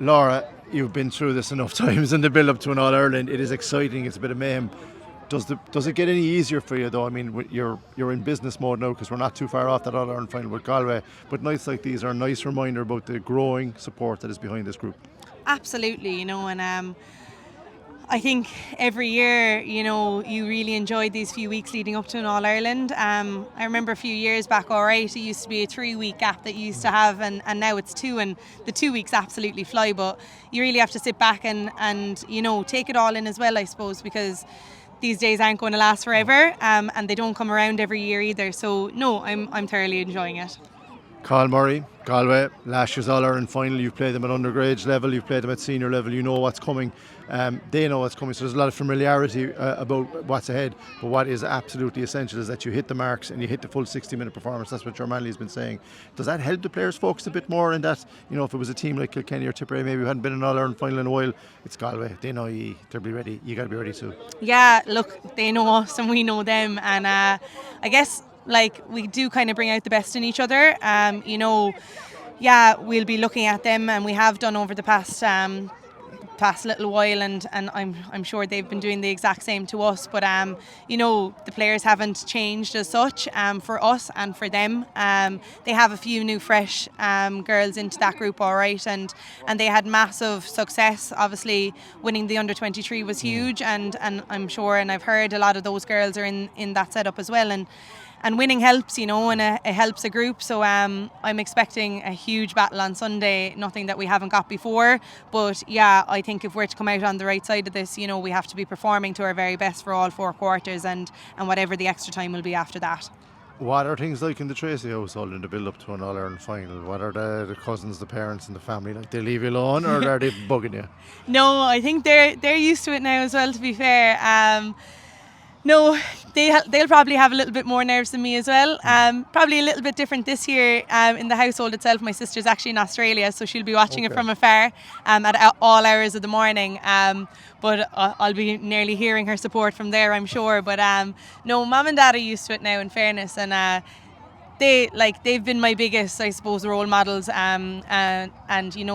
Laura, you've been through this enough times in the build-up to an All-Ireland. It is exciting. It's a bit of mayhem. Does it get any easier for you though? I mean, you're in business mode now because we're not too far off that All-Ireland final with Galway. But nights like these are a nice reminder about the growing support that is behind this group. Absolutely, and I think every year, you really enjoyed these few weeks leading up to an All-Ireland. I remember a few years back, it used to be a 3-week gap that you used to have, and now it's 2, and the 2 weeks absolutely fly. But you really have to sit back and take it all in as well, I suppose, because these days aren't going to last forever, and they don't come around every year either. So no, I'm thoroughly enjoying it. Carl Murray, Galway, last year's All-Ireland final, you've played them at underage level, you've played them at senior level, you know what's coming, they know what's coming, so there's a lot of familiarity about what's ahead. But what is absolutely essential is that you hit the marks and you hit the full 60-minute performance. That's what Ger McCarthy has been saying. Does that help the players focus a bit more in that, if it was a team like Kilkenny or Tipperary, maybe who hadn't been in an All-Ireland final in a while, it's Galway, they know they'll be ready, you got to be ready too. Yeah, look, they know us and we know them, and I guess we do kind of bring out the best in each other. We'll be looking at them, and we have done over the past little while, and I'm sure they've been doing the exact same to us. But the players haven't changed as such for us and for them. They have a few new fresh girls into that group, all right, and they had massive success. Obviously, winning the under-23 was huge, and I'm sure, and I've heard a lot of those girls are in that setup as well, and winning helps, and it helps a group. So I'm expecting a huge battle on Sunday, nothing that we haven't got before. But yeah, I think if we're to come out on the right side of this, we have to be performing to our very best for all 4 quarters, and whatever the extra time will be after that. What are things like in the Treacy household in the build-up to an All-Ireland final? What are the cousins, the parents and the family like? They leave you alone, or are they bugging you? No, I think they're used to it now as well, to be fair. No, they'll probably have a little bit more nerves than me as well. Probably a little bit different this year in the household itself. My sister's actually in Australia, so she'll be watching it from afar at all hours of the morning. But I'll be nearly hearing her support from there, I'm sure. But no, Mum and Dad are used to it now, in fairness, and they've been my biggest, I suppose, role models, and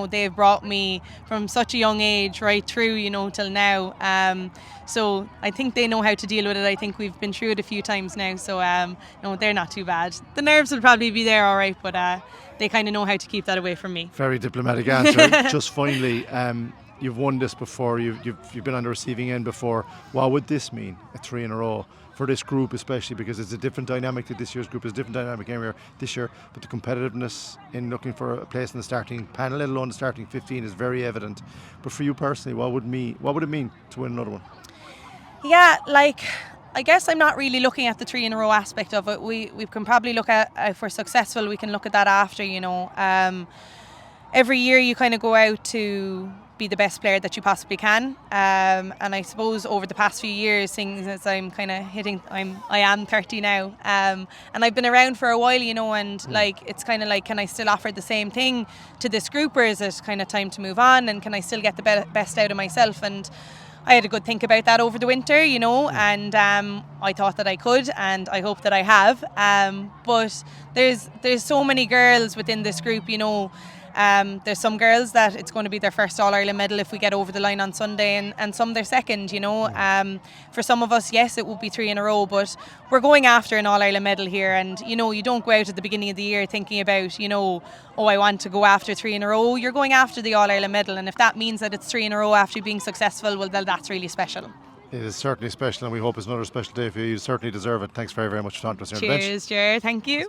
they've brought me from such a young age right through, till now. So I think they know how to deal with it. I think we've been through it a few times now, so no, they're not too bad. The nerves will probably be there, all right, but they kind of know how to keep that away from me. Very diplomatic answer. Just finally, you've won this before. You've been on the receiving end before. What would this mean? A 3 in a row for this group, especially because it's a different dynamic to this year's group. It's a different dynamic this year, but the competitiveness in looking for a place in the starting panel, let alone the starting 15, is very evident. But for you personally, what would it mean to win another one? Yeah, I guess I'm not really looking at the 3 in a row aspect of it. We can probably look at, if we're successful, we can look at that after, every year you kind of go out to be the best player that you possibly can, and I suppose over the past few years, things as I'm kind of I am 30 now, and I've been around for a while, and it's kind of like, can I still offer the same thing to this group, or is it kind of time to move on, and can I still get the best out of myself? And I had a good think about that over the winter, and I thought that I could, and I hope that I have. But there's so many girls within this group, there's some girls that it's going to be their first All-Ireland medal if we get over the line on Sunday, and some their second, For some of us, yes, it will be 3 in a row, but we're going after an All-Ireland medal here, and, you don't go out at the beginning of the year thinking about, I want to go after 3 in a row. You're going after the All-Ireland medal, and if that means that it's 3 in a row after being successful, well, that's really special. It is certainly special, and we hope it's another special day for you. You certainly deserve it. Thanks very, very much for talking to us here on the bench. Cheers, Ger. Thank you.